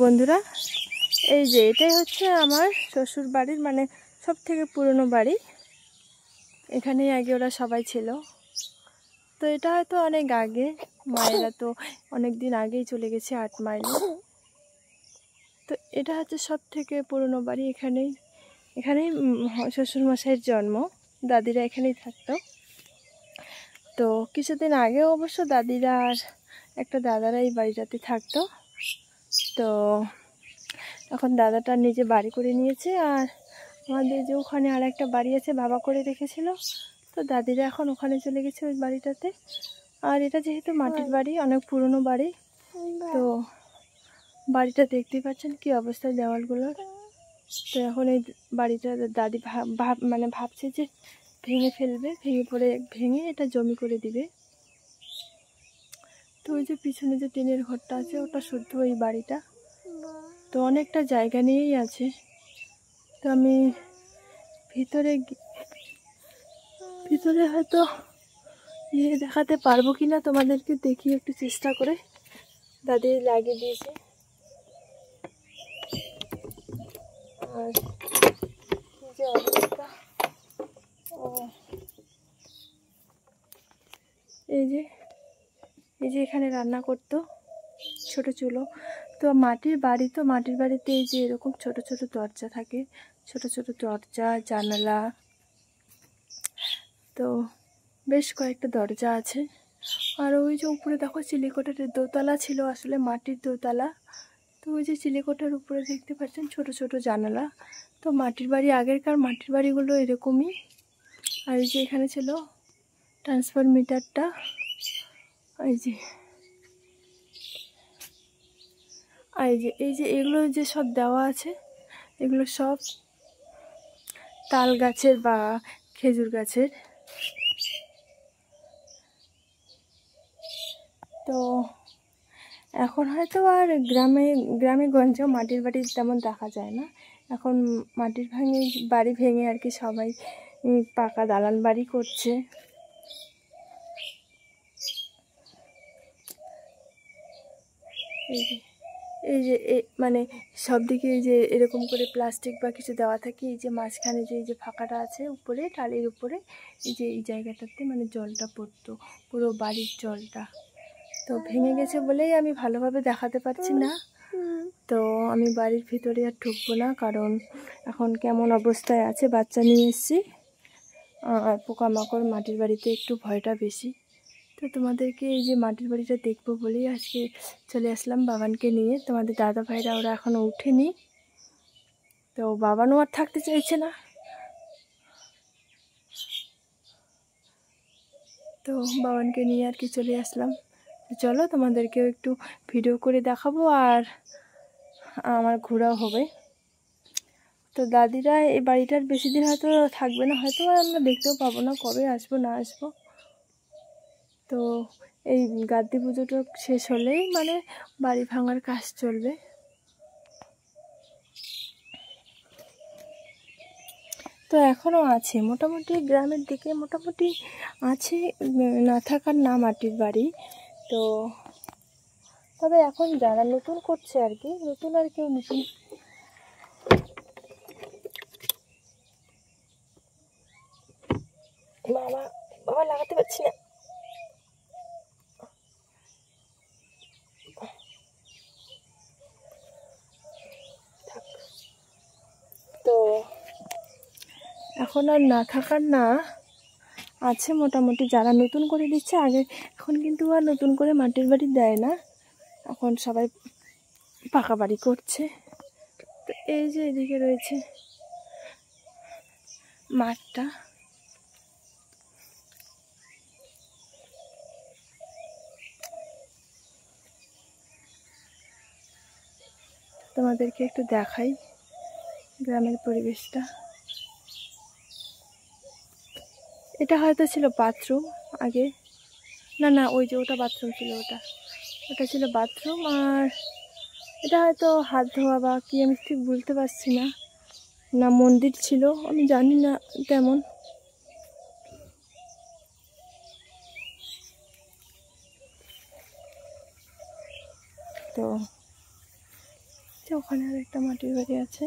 বন্ধুরা, এই যে এটাই হচ্ছে আমার শ্বশুর বাড়ির মানে সব থেকে পুরনো বাড়ি। এখানেই আগে ওরা সবাই ছিল। তো এটা হয়তো অনেক আগে, মায়েরা তো অনেক দিন আগেই চলে গেছে 8 মাইলে। তো এটা হচ্ছে সব থেকে পুরনো বাড়ি। এখানেই শ্বশুরমশাইয়ের জন্ম। দাদিরা এখানেই থাকতো। তো কিছুদিন আগে অবশ্য দাদিরা আর একটা দাদারা এই বাড়িটাতে থাকতো। তো এখন দাদাটা নিজে বাড়ি করে নিয়েছে, আর আমাদের যে ওখানে আর একটা বাড়ি আছে বাবা করে রেখেছিল, তো দাদিরা এখন ওখানে চলে গেছে ওই বাড়িটাতে। আর এটা যেহেতু মাটির বাড়ি, অনেক পুরনো বাড়ি, তো বাড়িটা দেখতেই পাচ্ছেন কি অবস্থা দেওয়ালগুলোর। তো এখন এই বাড়িটা দাদি ভাবছে যে ভেঙে ফেলবে, ভেঙে এটা জমি করে দিবে। তো ওই যে পিছনে যে টিনের ঘরটা আছে ওটা শুদ্ধ এই বাড়িটা। তো অনেকটা জায়গা নিয়েই আছে। তো আমি ভিতরে হয়তো দেখাতে পারবো কিনা তোমাদেরকে, দেখি একটু চেষ্টা করে। দাদি লাগিয়ে দিয়েছে। আর যে অবস্থা, এই যে এখানে রান্না করতো, ছোট চুলো। তো মাটির বাড়িতে এই যে এরকম ছোট ছোট দরজা থাকে, ছোট ছোট দরজা জানালা। তো বেশ কয়েকটা দরজা আছে। আর ওই যে উপরে দেখো চিলেকোঠার দোতলা ছিল, আসলে মাটির দোতলা। তো ওই যে চিলেকোঠার উপরে দেখতে পাচ্ছেন ছোট ছোট জানালা। তো মাটির বাড়ি, আগেরকার মাটির বাড়িগুলো এরকমই। আর এই যে এখানে ছিল ট্রান্সফরমিটারটা। এই যে এগুলো যে সব দেওয়া আছে, এগুলো সব তাল গাছের বা খেজুর গাছের। তো এখন হয়তো আর গ্রামে গঞ্জেও মাটির বাড়ি তেমন দেখা যায় না। এখন বাড়ি ভেঙে আর কি সবাই পাকা দালান বাড়ি করছে। এই যে মানে সব দিকে এই যে এরকম করে প্লাস্টিক বা কিছু দেওয়া থাকে। এই যে মাঝখানে যে এই যে ফাঁকাটা আছে উপরে টালির উপরে, এই যে এই জায়গাটাতে মানে জলটা পড়তো, পুরো বাড়ির জলটা। তো ভেঙে গেছে বলেই আমি ভালোভাবে দেখাতে পারছি না। তো আমি বাড়ির ভিতরে আর ঢুকবো না, কারণ এখন কেমন অবস্থায় আছে, বাচ্চা নিয়ে এসেছি। আর পোকামাকড়, মাটির বাড়িতে একটু ভয়টা বেশি। তো তোমাদেরকে এই যে মাটির বাড়িটা দেখবো বলেই আজকে চলে আসলাম বাবানকে নিয়ে। তোমাদের দাদা ভাইরা ওরা এখনও উঠেনি, তো বাবানও আর থাকতে চাইছে না। তো বাবানকে নিয়ে আর কি চলে আসলাম। চলো তোমাদেরকেও একটু ভিডিও করে দেখাবো, আর আমার ঘোরাও হবে। তো দাদিরা এই বাড়িটার বেশি দিন হয়তো থাকবে না, হয়তো আর আমরা দেখতেও পাবো না, কবে আসবো না আসবো। তো এই গাদ্দি পুজোটা শেষ হলেই মানে বাড়ি ভাঙার কাজ চলবে। তো এখনও আছে মোটামুটি, গ্রামের দিকে মোটামুটি আছে, না থাকার না মাটির বাড়ি। তো তবে এখন যারা নতুন করছে আর কি, নতুন বাবা লাগাতে পারছি না। তো এখন আর না থাকার না আছে মোটামুটি, যারা নতুন করে দিচ্ছে আগে। এখন কিন্তু আর নতুন করে মাটির বাড়ি দেয় না, এখন সবাই পাকা বাড়ি করছে। তো এই যে এদিকে রয়েছে মাঠটা। তোমাদেরকে একটু দেখাই গ্রামের পরিবেশটা। এটা হয়তো ছিল বাথরুম আগে, না ওই যে ওটা বাথরুম ছিল, ওটা ছিল বাথরুম। আর এটা হয়তো হাত ধোয়া বা কি, আমি ঠিক বুঝতে পারছি না, না মন্দির ছিল, আমি জানি না তেমন। তো যে ওখানে আর একটা মাটির বাড়ি আছে।